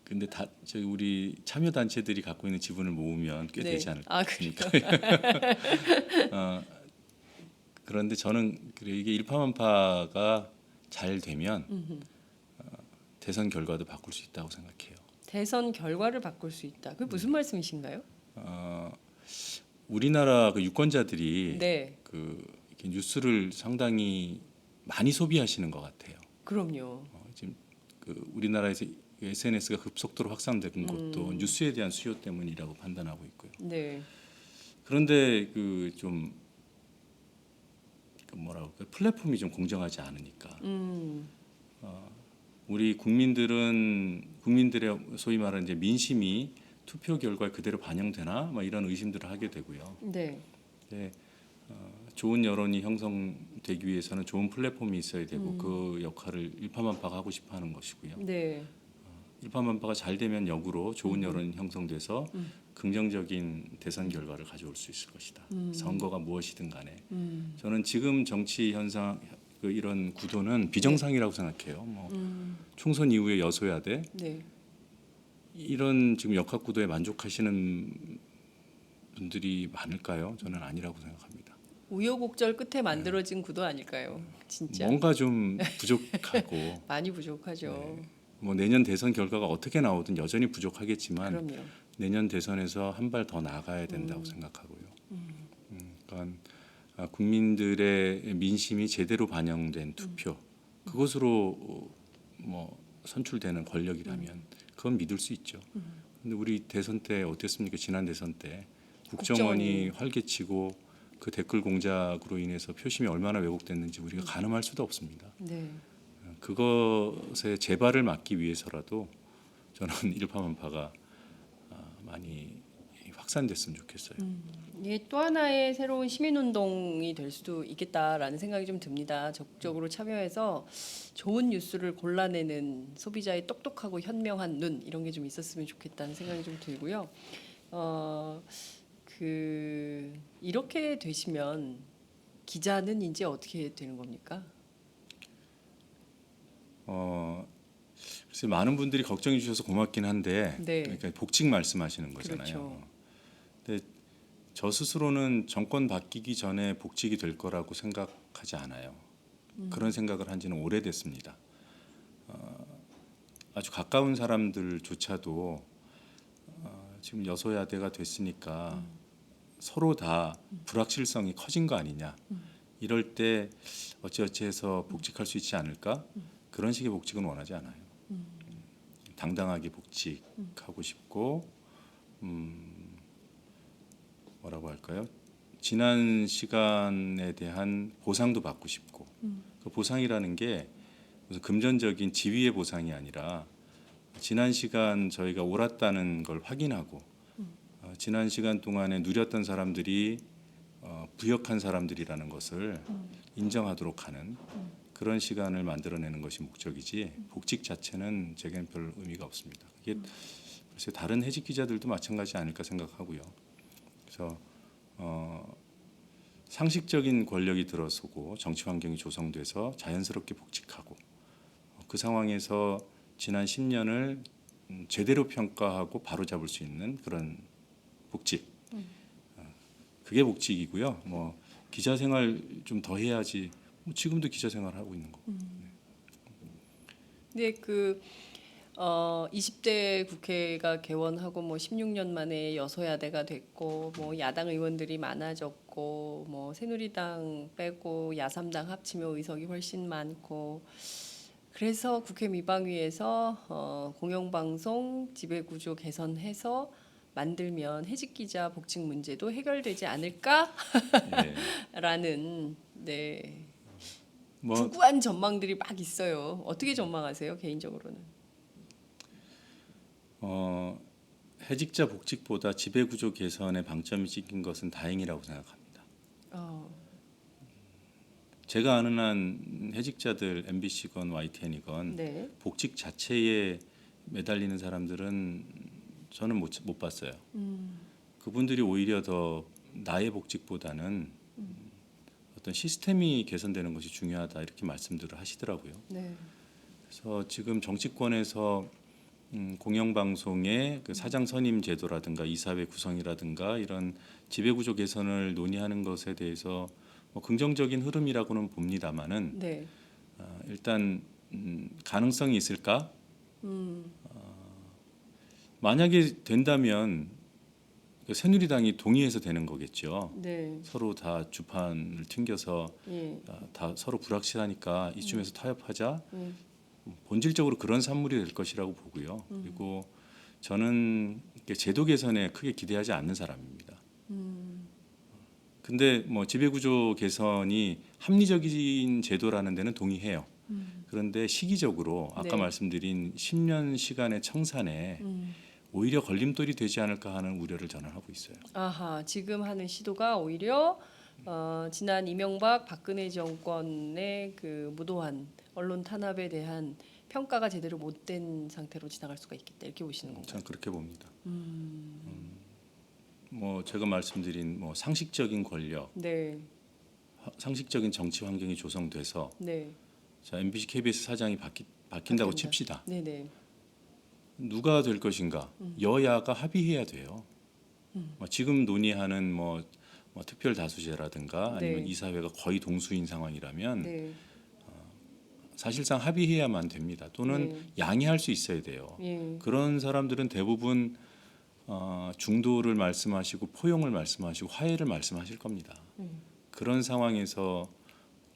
근데 다 저희 우리 참여 단체들이 갖고 있는 지분을 모으면 꽤 네. 되지 않을까 그래요? 그런데 저는 이게 일파만파가 잘 되면 대선 결과도 바꿀 수 있다고 생각해요. 대선 결과를 바꿀 수 있다. 그게 무슨 말씀이신가요? 우리나라 그 유권자들이 네. 이렇게 뉴스를 상당히 많이 소비하시는 것 같아요. 그럼요. 지금 우리나라에서 SNS가 급속도로 확산된 것도 뉴스에 대한 수요 때문이라고 판단하고 있고요. 네. 그런데 좀 뭐라고 할까요? 플랫폼이 좀 공정하지 않으니까 우리 국민들의 소위 말하는 이제 민심이 투표 결과에 그대로 반영되나 막 이런 의심들을 하게 되고요. 네. 네, 좋은 여론이 형성되기 위해서는 좋은 플랫폼이 있어야 되고 그 역할을 일파만파가 하고 싶어하는 것이고요. 네. 일파만파가 잘 되면 역으로 좋은 여론이 형성돼서 긍정적인 대선 결과를 가져올 수 있을 것이다. 선거가 무엇이든 간에 저는 지금 정치 현상 이런 구도는 비정상이라고 생각해요. 뭐 총선 이후에 여소야대 네. 이런 지금 역학 구도에 만족하시는 분들이 많을까요? 저는 아니라고 생각합니다. 우여곡절 끝에 만들어진 구도 아닐까요? 진짜 뭔가 좀 부족하고 많이 부족하죠. 뭐 내년 대선 결과가 어떻게 나오든 여전히 부족하겠지만 그럼요. 내년 대선에서 한 발 더 나가야 된다고 생각하고요. 그러니까 국민들의 민심이 제대로 반영된 투표 그것으로 뭐 선출되는 권력이라면 그건 믿을 수 있죠. 근데 우리 대선 때 어땠습니까? 지난 대선 때 국정원이 활개치고 그 댓글 공작으로 인해서 표심이 얼마나 왜곡됐는지 우리가 가늠할 수도 없습니다. 네. 그것의 재발을 막기 위해서라도 저는 일파만파가 많이 확산됐으면 좋겠어요. 이게 또 하나의 새로운 시민운동이 될 수도 있겠다라는 생각이 좀 듭니다. 적극적으로 참여해서 좋은 뉴스를 골라내는 소비자의 똑똑하고 현명한 눈 이런 게 좀 있었으면 좋겠다는 생각이 좀 들고요. 이렇게 되시면 기자는 이제 어떻게 되는 겁니까? 글쎄 많은 분들이 걱정해 주셔서 고맙긴 한데 네. 그러니까 복직 말씀하시는 거잖아요. 그렇죠. 근데 저 스스로는 정권 바뀌기 전에 복직이 될 거라고 생각하지 않아요. 그런 생각을 한 지는 오래됐습니다. 아주 가까운 사람들조차도 지금 여소야대가 됐으니까 서로 다 불확실성이 커진 거 아니냐. 이럴 때 어찌어찌해서 복직할 수 있지 않을까? 그런 식의 복직은 원하지 않아요. 당당하게 복직하고 싶고 뭐라고 할까요? 지난 시간에 대한 보상도 받고 싶고 그 보상이라는 게 무슨 금전적인 지위의 보상이 아니라 지난 시간 저희가 옳았다는 걸 확인하고 지난 시간 동안에 누렸던 사람들이 부역한 사람들이라는 것을 인정하도록 하는 그런 시간을 만들어내는 것이 목적이지 복직 자체는 제게는 별 의미가 없습니다. 이게 글쎄 다른 해직 기자들도 마찬가지 아닐까 생각하고요. 그래서 상식적인 권력이 들어서고 정치 환경이 조성돼서 자연스럽게 복직하고 그 상황에서 지난 10년을 제대로 평가하고 바로잡을 수 있는 그런 복직. 그게 복직이고요. 뭐 기자 생활 좀 더 해야지. 뭐 지금도 기자 생활 하고 있는 거고. 근데 20대 국회가 개원하고 뭐 16년 만에 여소야대가 됐고 뭐 야당 의원들이 많아졌고 뭐 새누리당 빼고 야삼당 합치면 의석이 훨씬 많고 그래서 국회 미방위에서 공영방송 지배구조 개선해서 만들면 해직기자 복직 문제도 해결되지 않을까라는 네, 뭐 구구한 전망들이 막 있어요. 어떻게 전망하세요 개인적으로는? 해직자 복직보다 지배구조 개선에 방점이 찍힌 것은 다행이라고 생각합니다. 제가 아는 한 해직자들 MBC건 YTN이건 네. 복직 자체에 매달리는 사람들은 저는 못 봤어요. 그분들이 오히려 더 나의 복직보다는 어떤 시스템이 개선되는 것이 중요하다 이렇게 말씀들을 하시더라고요. 네. 그래서 지금 정치권에서 공영방송의 그 사장 선임 제도라든가 이사회 구성이라든가 이런 지배구조 개선을 논의하는 것에 대해서 뭐 긍정적인 흐름이라고는 봅니다만은 네. 일단 가능성이 있을까? 만약에 된다면 그 새누리당이 동의해서 되는 거겠죠. 네. 서로 다 주판을 튕겨서 예. 다 서로 불확실하니까 이쯤에서 타협하자. 예. 본질적으로 그런 산물이 될 것이라고 보고요. 그리고 저는 제도 개선에 크게 기대하지 않는 사람입니다. 근데 뭐 지배구조 개선이 합리적인 제도라는 데는 동의해요. 그런데 시기적으로 아까 네. 말씀드린 10년 시간의 청산에 오히려 걸림돌이 되지 않을까 하는 우려를 저는 하고 있어요. 아하, 지금 하는 시도가 오히려 지난 이명박 박근혜 정권의 그 무도한 언론 탄압에 대한 평가가 제대로 못된 상태로 지나갈 수가 있겠다 이렇게 보시는 건가요? 저는 그렇게 봅니다. 뭐 제가 말씀드린 뭐 상식적인 권력, 네, 상식적인 정치 환경이 조성돼서 네, 자 MBC, KBS 사장이 바뀐다고 바뀐다. 칩시다. 네, 네, 누가 될 것인가? 여야가 합의해야 돼요. 지금 논의하는 뭐 특별 다수제라든가 아니면 네. 이사회가 거의 동수인 상황이라면 네, 사실상 합의해야만 됩니다. 또는 네. 양해할 수 있어야 돼요. 예, 그런 사람들은 대부분 중도를 말씀하시고 포용을 말씀하시고 화해를 말씀하실 겁니다. 그런 상황에서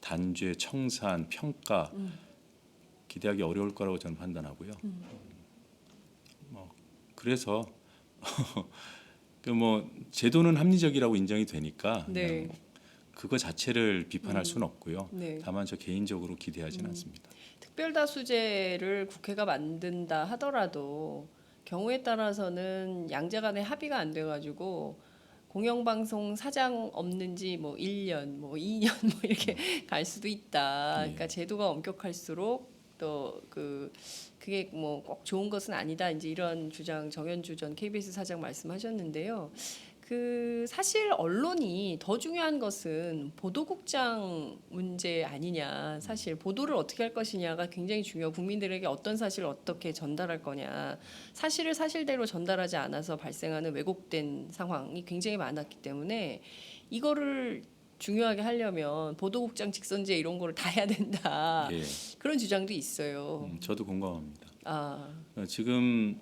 단죄, 청산, 평가 기대하기 어려울 거라고 저는 판단하고요. 그래서 그 뭐 제도는 합리적이라고 인정이 되니까 네. 그냥 그거 자체를 비판할 수는 없고요. 네. 다만 저 개인적으로 기대하지는 않습니다. 특별다수제를 국회가 만든다 하더라도 경우에 따라서는 양자 간의 합의가 안 돼가지고 공영방송 사장 없는지 뭐 1년, 뭐 2년 뭐 이렇게 갈 수도 있다. 그러니까 제도가 엄격할수록 또 그게 뭐 꼭 좋은 것은 아니다. 이제 이런 주장 정현주 전 KBS 사장 말씀하셨는데요. 그 사실 언론이 더 중요한 것은 보도국장 문제 아니냐. 사실 보도를 어떻게 할 것이냐가 굉장히 중요하고 국민들에게 어떤 사실을 어떻게 전달할 거냐. 사실을 사실대로 전달하지 않아서 발생하는 왜곡된 상황이 굉장히 많았기 때문에 이거를 중요하게 하려면 보도국장 직선제 이런 거를 다 해야 된다. 예, 그런 주장도 있어요. 저도 공감합니다. 아, 지금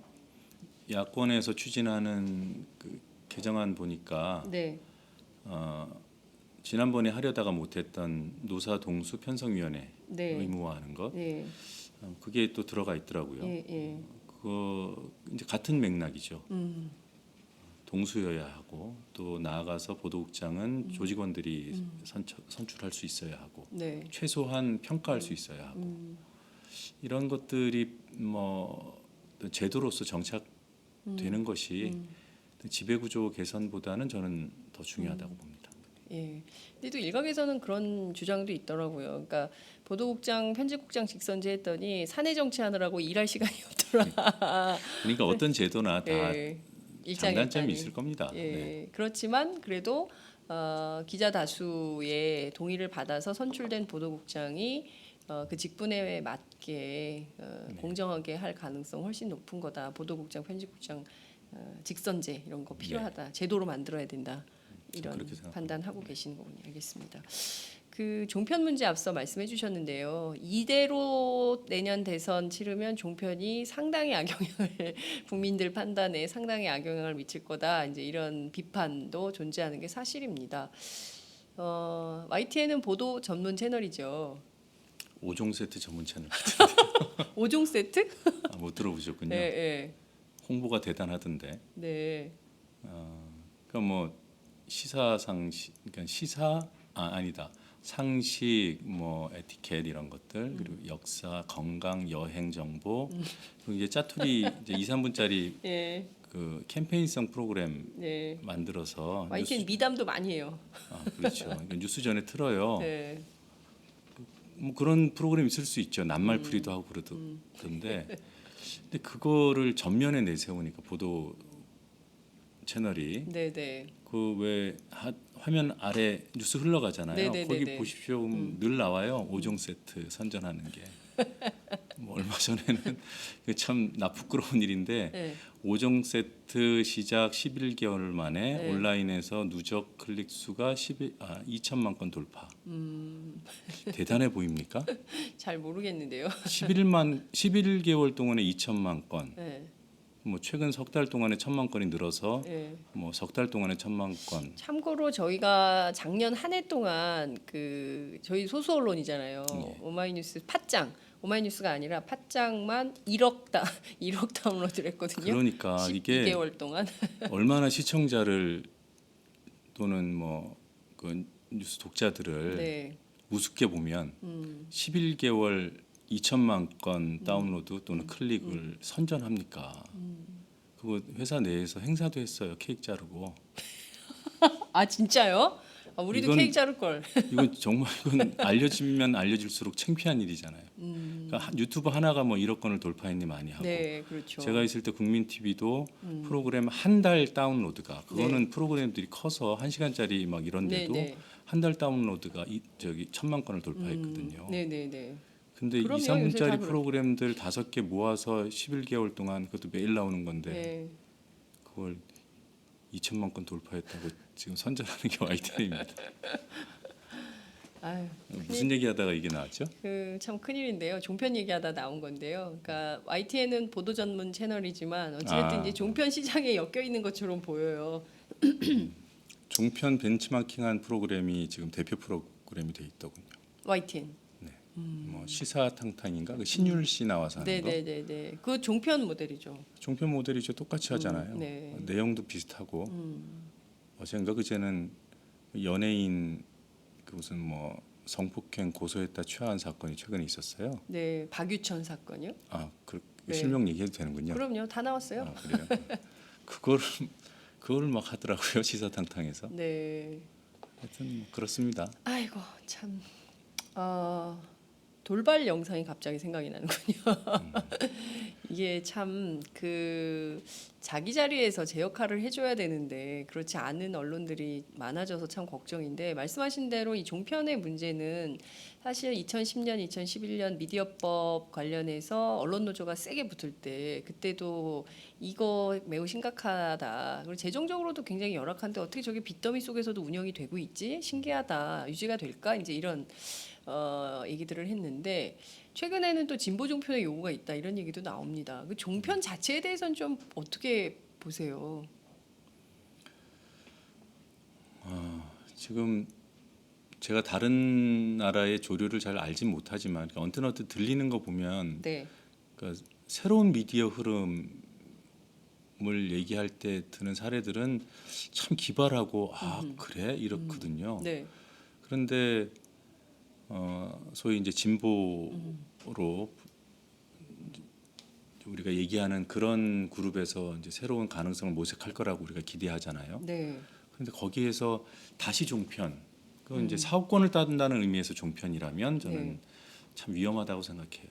야권에서 추진하는 그 개정안 보니까 네, 지난번에 하려다가 못했던 노사 동수 편성위원회 네, 의무화하는 것 네, 그게 또 들어가 있더라고요. 예, 예. 그거 이제 같은 맥락이죠. 동수여야 하고 또 나아가서 보도국장은 조직원들이 선출할 수 있어야 하고 네, 최소한 평가할 수 있어야 하고 이런 것들이 뭐 제도로서 정착되는 것이 지배구조 개선보다는 저는 더 중요하다고 봅니다. 예. 근데 또 일각에서는 그런 주장도 있더라고요. 그러니까 보도국장, 편집국장 직선제 했더니 사내 정치하느라고 일할 시간이 없더라. 그러니까 어떤 제도나 다 예. 장단점이 일장일단이. 있을 겁니다. 예. 네. 그렇지만 그래도 기자 다수의 동의를 받아서 선출된 보도국장이 그 직분에 맞게 공정하게 할 가능성 훨씬 높은 거다. 보도국장, 편집국장 직선제 이런 거 필요하다. 제도로 만들어야 된다. 이런 그렇게 생각합니다. 판단하고 계시는 거군요. 알겠습니다. 그 종편 문제 앞서 말씀해 주셨는데요. 이대로 내년 대선 치르면 종편이 상당히 악영향을 국민들 판단에 상당히 악영향을 미칠 거다. 이제 이런 비판도 존재하는 게 사실입니다. YTN은 보도 전문 채널이죠. 5종 세트 전문 채널 5종 세트? 못 들어보셨군요. 네, 네. 홍보가 대단하던데. 네. 그러니까 뭐 시사상식, 그러니까 아니다. 상식, 뭐 에티켓 이런 것들, 그리고 역사, 건강, 여행 정보, 그리고 이제 짜투리 이제 2, 3분짜리 예. 그 캠페인성 프로그램 네. 만들어서 YTN 미담도 많이 해요. 그렇죠. 그러니까 뉴스 전에 틀어요. 네. 뭐 그런 프로그램 있을 수 있죠. 낱말풀이도 하고 그러던데, 근데 그거를 전면에 내세우니까 보도 채널이 네, 네. 그 왜 화면 아래 뉴스 흘러가잖아요. 네네네네. 거기 보십시오. 늘 나와요. 5종 세트 선전하는 게. 뭐 얼마 전에는 참 부끄러운 일인데 네. 5종 세트 시작 11개월 만에 네. 온라인에서 누적 클릭 수가 2천만 건 돌파. 대단해 보입니까? 잘 모르겠는데요. 11개월 동안에 2천만 건. 네. 뭐 최근 석 달 동안에 1,000만 건이 늘어서 네. 뭐 석 달 동안에 1,000만 건. 참고로 저희가 작년 한 해 동안 그 저희 소수 언론이잖아요. 예. 오마이뉴스 팟짱, 오마이뉴스가 아니라 팟짱만 1억 다운로드를 했거든요. 그러니까 이게 12개월 동안. 얼마나 시청자를 또는 뭐 그 뉴스 독자들을 네. 우습게 보면 11개월 2천만 건 다운로드 또는 클릭을 선전합니까? 그거 회사 내에서 행사도 했어요. 케이크 자르고. 아 진짜요? 우리도 이건- 케이크 자를 걸. 이건 정말 이건 알려지면 알려질수록 창피한 일이잖아요. 그러니까 유튜브 하나가 뭐 1억 건을 돌파했니 많이 하고. 네, 그렇죠. 제가 있을 때 국민 TV도 프로그램 한 달 다운로드가 그거는 프로그램들이 커서 1시간짜리 막 이런데도 네, 네. 한 달 다운로드가 1,000만 건을 돌파했거든요. 네, 네, 네. 근데 2, 그럼요, 요새 다 3분짜리 그렇- 프로그램들 5개 모아서 11개월 동안 그것도 매일 나오는 건데 네. 그걸 2천만 건 돌파했다고 지금 선전하는 게 YTN입니다. 아유, 무슨 얘기하다가 이게 나왔죠? 참 큰일인데요. 종편 얘기하다 나온 건데요. 그러니까 YTN은 보도 전문 채널이지만 어찌됐든 이제 종편 시장에 엮여 있는 것처럼 보여요. 종편 벤치마킹한 프로그램이 지금 대표 프로그램이 돼 있더군요. YTN. 뭐 시사탕탕인가 그 신율 씨 나와서 하는 거. 네네네네. 그 종편 모델이죠. 종편 모델이죠. 똑같이 하잖아요. 네. 내용도 비슷하고 어젠가 그제는 연예인 그 무슨 뭐 성폭행 고소했다 취하한 사건이 최근에 있었어요. 네, 박유천 사건이요. 그 네. 실명 얘기해도 되는군요. 그럼요, 다 나왔어요. 그래요. 그걸 막 하더라고요. 시사탕탕에서. 네. 하여튼 뭐 그렇습니다. 아이고 참. 돌발 영상이 갑자기 생각이 나는군요. 이게 참 그 자기 자리에서 제 역할을 해줘야 되는데 그렇지 않은 언론들이 많아져서 참 걱정인데 말씀하신 대로 이 종편의 문제는 사실 2010년, 2011년 미디어법 관련해서 언론 노조가 세게 붙을 때 그때도 이거 매우 심각하다. 그리고 재정적으로도 굉장히 열악한데 어떻게 저게 빚더미 속에서도 운영이 되고 있지? 신기하다. 유지가 될까? 이제 이런 얘기들을 했는데 최근에는 또 진보 종편의 요구가 있다 이런 얘기도 나옵니다. 그 종편 자체에 대해서는 좀 어떻게 보세요? 지금 제가 다른 나라의 조류를 잘 알진 못하지만 언뜻 들리는 거 보면 네, 그러니까 새로운 미디어 흐름을 얘기할 때 드는 사례들은 참 기발하고 그래 이렇거든요. 네, 그런데 소위 이제 진보로 우리가 얘기하는 그런 그룹에서 이제 새로운 가능성을 모색할 거라고 우리가 기대하잖아요. 네, 그런데 거기에서 다시 종편, 그건 이제 사업권을 따른다는 의미에서 종편이라면 저는 네. 참 위험하다고 생각해요.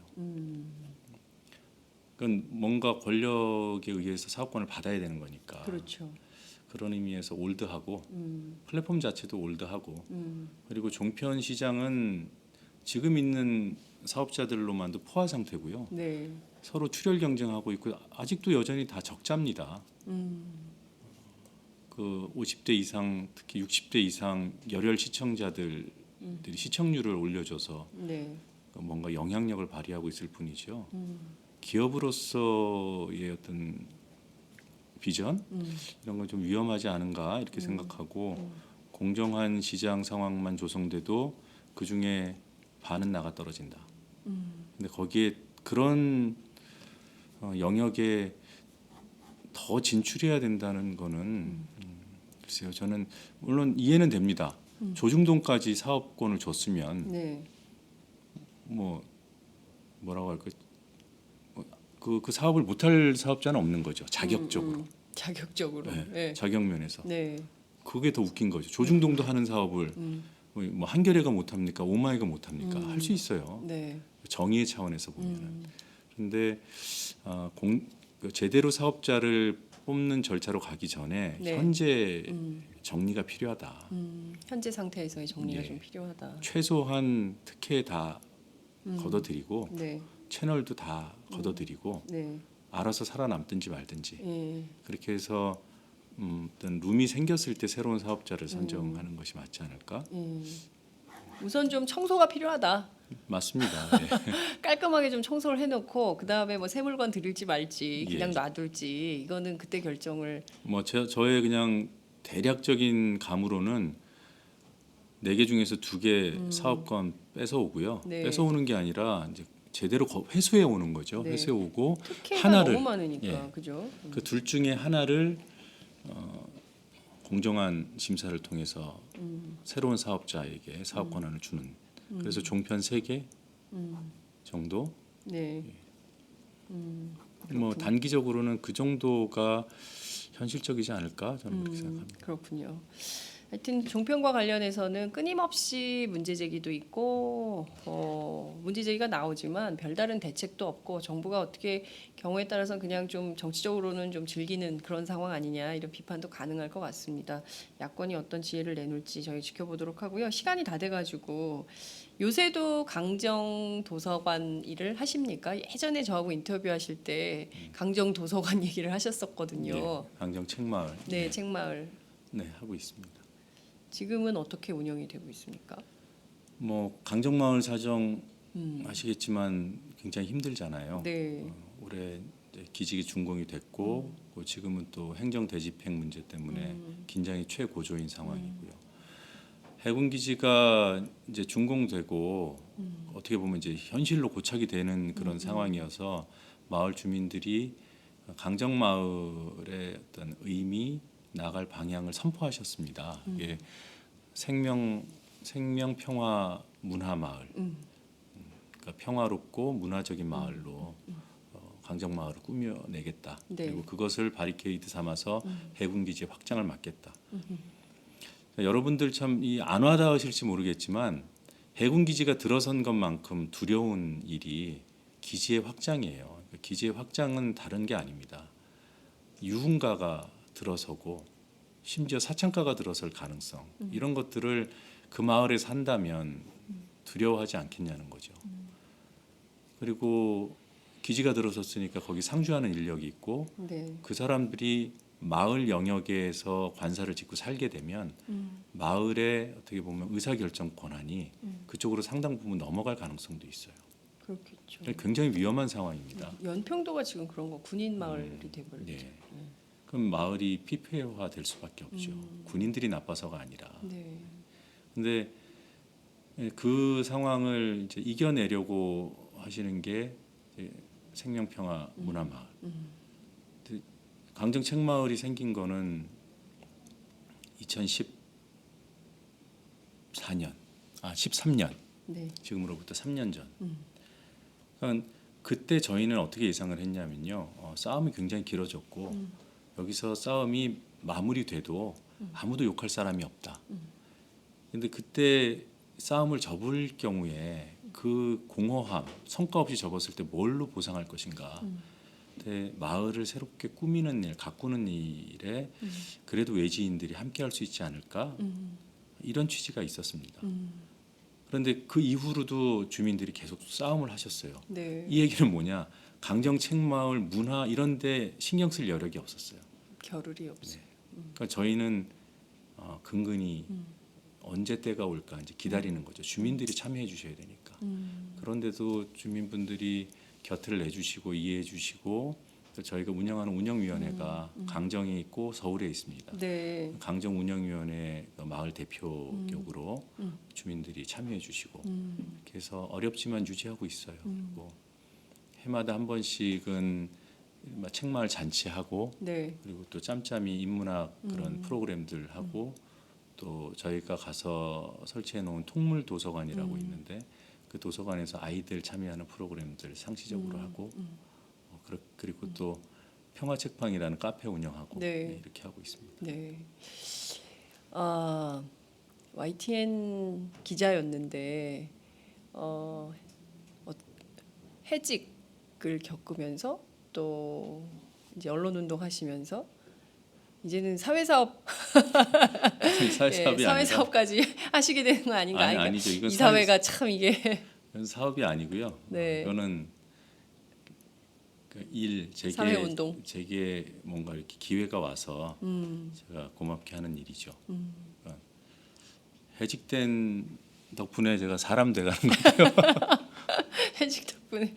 그건 뭔가 권력에 의해서 사업권을 받아야 되는 거니까. 그렇죠. 그런 의미에서 올드하고 플랫폼 자체도 올드하고 그리고 종편 시장은 지금 있는 사업자들로만도 포화 상태고요. 네. 서로 출혈 경쟁하고 있고 아직도 여전히 다 적자입니다. 그 50대 이상 특히 60대 이상 열혈 시청자들이 시청률을 올려줘서 네. 뭔가 영향력을 발휘하고 있을 뿐이죠. 기업으로서의 어떤 비전 이런 건 좀 위험하지 않은가 이렇게 생각하고 공정한 시장 상황만 조성돼도 그 중에 반은 나가 떨어진다. 근데 거기에 그런 영역에 더 진출해야 된다는 거는 글쎄요. 저는 물론 이해는 됩니다. 조중동까지 사업권을 줬으면 네. 뭐라고 할까? 그 사업을 못할 사업자는 없는 거죠. 자격적으로. 자격적으로. 네, 네. 자격 면에서. 네. 그게 더 웃긴 거죠. 조중동도 하는 사업을 뭐 한겨레가 못합니까? 오마이가 못합니까? 할 수 있어요. 네. 정의의 차원에서 보면은. 그런데 그 제대로 사업자를 뽑는 절차로 가기 전에 네. 현재 정리가 필요하다. 현재 상태에서의 정리가 예. 좀 필요하다. 최소한 특혜 다 걷어들이고 네. 채널도 다 걷어들이고 네. 알아서 살아남든지 말든지 예. 그렇게 해서 어떤 룸이 생겼을 때 새로운 사업자를 선정하는 것이 맞지 않을까? 예. 우선 좀 청소가 필요하다. 맞습니다. 네. 깔끔하게 좀 청소를 해놓고 그 다음에 뭐 새 물건 들일지 말지 그냥 예. 놔둘지 이거는 그때 결정을. 뭐 저의 그냥 대략적인 감으로는 4개 중에서 2개 사업권 뺏어오고요. 네. 뺏어오는 게 아니라 이제 제대로 회수해 오는 거죠. 네. 회수해 오고 특혜가 하나를 너무 많으니까 예. 그죠? 그 둘 중에 하나를 공정한 심사를 통해서 새로운 사업자에게 사업 권한을 주는. 그래서 종편 3개 정도. 네. 뭐 단기적으로는 그 정도가 현실적이지 않을까 저는 그렇게 생각합니다. 그렇군요. 하여튼 종편과 관련해서는 끊임없이 문제 제기도 있고 문제 제기가 나오지만 별다른 대책도 없고 정부가 어떻게 경우에 따라서 그냥 좀 정치적으로는 좀 즐기는 그런 상황 아니냐 이런 비판도 가능할 것 같습니다. 야권이 어떤 지혜를 내놓을지 저희 지켜보도록 하고요. 시간이 다 돼가지고 요새도 강정 도서관 일을 하십니까? 예전에 저하고 인터뷰하실 때 강정 도서관 얘기를 하셨었거든요. 예, 강정 책마을 네, 책마을. 네, 하고 있습니다. 지금은 어떻게 운영이 되고 있습니까? 뭐 강정마을 사정 아시겠지만 굉장히 힘들잖아요. 네. 올해 이제 기직이 준공이 됐고 지금은 또 행정 대집행 문제 때문에 긴장이 최고조인 상황이고요. 해군 기지가 이제 준공되고 어떻게 보면 이제 현실로 고착이 되는 그런 상황이어서 마을 주민들이 강정마을의 어떤 의미 나갈 방향을 선포하셨습니다. 이게 생명 평화 문화 마을, 그러니까 평화롭고 문화적인 마을로 강정 마을을 꾸며내겠다. 네. 그리고 그것을 바리케이드 삼아서 해군 기지 확장을 막겠다. 여러분들 참 안 와닿으실지 모르겠지만 해군 기지가 들어선 것만큼 두려운 일이 기지의 확장이에요. 기지의 확장은 다른 게 아닙니다. 유흥가가 들어서고 심지어 사창가가 들어설 가능성 이런 것들을 그 마을에 산다면 두려워하지 않겠냐는 거죠. 그리고 기지가 들어섰으니까 거기 상주하는 인력이 있고 네. 그 사람들이 마을 영역에서 관사를 짓고 살게 되면 마을의 어떻게 보면 의사결정 권한이 그쪽으로 상당 부분 넘어갈 가능성도 있어요. 그렇겠죠. 굉장히 위험한 상황입니다. 연평도가 지금 그런 거 군인 마을이 돼버렸죠. 네. 그럼 마을이 피폐화 될 수밖에 없죠. 군인들이 나빠서가 아니라. 네. 근데 그 상황을 이제 이겨내려고 하시는 게 이제 생명평화 문화마을. 강정 책마을이 생긴 거는 13년. 네. 지금으로부터 3년 전. 그러니까 그때 저희는 어떻게 예상을 했냐면요. 싸움이 굉장히 길어졌고 여기서 싸움이 마무리돼도 아무도 욕할 사람이 없다. 근데 그때 싸움을 접을 경우에 그 공허함, 성과 없이 접었을 때 뭘로 보상할 것인가. 근데 마을을 새롭게 꾸미는 일, 가꾸는 일에 그래도 외지인들이 함께할 수 있지 않을까. 이런 취지가 있었습니다. 그런데 그 이후로도 주민들이 계속 싸움을 하셨어요. 네. 이 얘기는 뭐냐? 강정 책마을 문화 이런 데 신경 쓸 여력이 없었어요. 겨를이 없어요. 그러니까 저희는 근근히 언제 때가 올까 이제 기다리는 거죠. 주민들이 참여해 주셔야 되니까. 그런데도 주민분들이 곁을 내주시고 이해해 주시고 저희가 운영하는 운영위원회가 강정에 있고 서울에 있습니다. 네. 강정 운영위원회 마을 대표격으로 주민들이 참여해 주시고 그래서 어렵지만 유지하고 있어요. 그리고 해마다 한 번씩은 책마을 잔치하고 네. 그리고 또 짬짬이 인문학 그런 프로그램들 하고 또 저희가 가서 설치해 놓은 통물 도서관이라고 있는데 그 도서관에서 아이들 참여하는 프로그램들 상시적으로 하고 그리고 또 평화책방이라는 카페 운영하고 네. 네, 이렇게 하고 있습니다. 네. YTN 기자였는데 해직을 겪으면서 또 이제 언론운동 하시면서 이제는 사회사업 사회사업이 아니라 사회사업까지 하시게 되는 거 아닌가? 아니, 그러니까 아니죠. 이건 이 사회가 참 이게 이건 사업이 아니고요. 네. 이거는 그 일 사회운동. 제게 뭔가 이렇게 기회가 와서 제가 고맙게 하는 일이죠. 그러니까 해직된 덕분에 제가 사람 돼가는 거예요. 해직 덕분에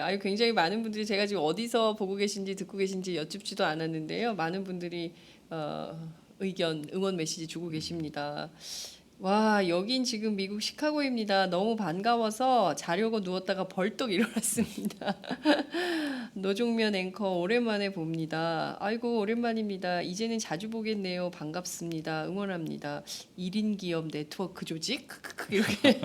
아유 굉장히 많은 분들이 제가 지금 어디서 보고 계신지 듣고 계신지 여쭙지도 않았는데요. 많은 분들이 의견, 응원 메시지 주고 계십니다. 와 여긴 지금 미국 시카고입니다. 너무 반가워서 자려고 누웠다가 벌떡 일어났습니다. 노종면 앵커 오랜만에 봅니다. 아이고 오랜만입니다. 이제는 자주 보겠네요. 반갑습니다. 응원합니다. 1인 기업 네트워크 조직 이렇게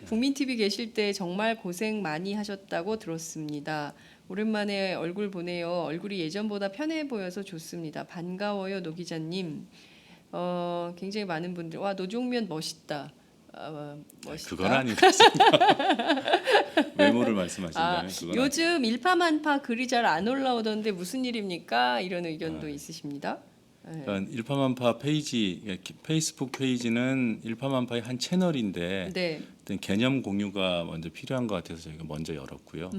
국민 TV 계실 때 정말 고생 많이 하셨다고 들었습니다. 오랜만에 얼굴 보네요. 얼굴이 예전보다 편해 보여서 좋습니다. 반가워요 노 기자님. 굉장히 많은 분들 와 노종면 멋있다. 멋있다. 그건 아니겠습니다. 외모를 말씀하신다면 그건 요즘 일파만파 글이 잘 안 올라오던데 무슨 일입니까? 이런 의견도 있으십니다. 그러니까 일파만파 페이지 페이스북 페이지는 일파만파의 한 채널인데 네. 어떤 개념 공유가 먼저 필요한 것 같아서 저희가 먼저 열었고요.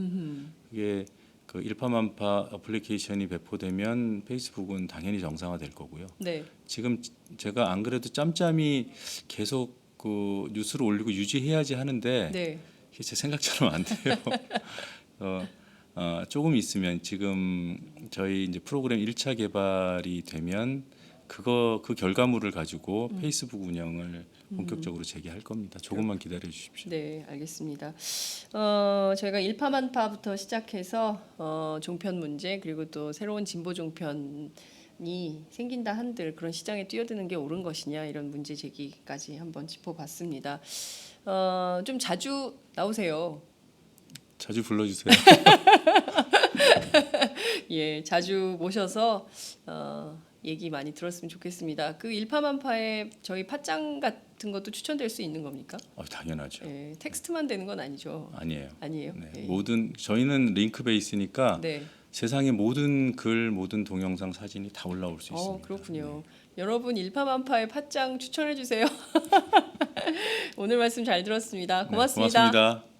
그게 그 일파만파 어플리케이션이 배포되면 페이스북은 당연히 정상화될 거고요. 네. 지금 제가 안 그래도 짬짬이 계속 그 뉴스를 올리고 유지해야지 하는데 네. 이게 제 생각처럼 안 돼요. 조금 있으면 지금 저희 이제 프로그램 1차 개발이 되면 그 결과물을 가지고 페이스북 운영을 본격적으로 재개할 겁니다. 조금만 기다려 주십시오. 네, 알겠습니다. 저희가 일파만파부터 시작해서 종편 문제 그리고 또 새로운 진보 종편이 생긴다 한들 그런 시장에 뛰어드는 게 옳은 것이냐 이런 문제 제기까지 한번 짚어봤습니다. 좀 자주 나오세요. 자주 불러주세요. 예, 자주 모셔서 얘기 많이 들었으면 좋겠습니다. 그 일파만파에 저희 팟짱 같은 것도 추천될 수 있는 겁니까? 당연하죠. 예, 텍스트만 되는 건 아니죠. 아니에요. 아니에요. 네, 예. 모든 저희는 링크 베이스니까 네. 세상의 모든 글, 모든 동영상, 사진이 다 올라올 수 있습니다. 그렇군요. 여러분 일파만파의 팟짱 추천해 주세요. 오늘 말씀 잘 들었습니다. 고맙습니다. 네, 고맙습니다.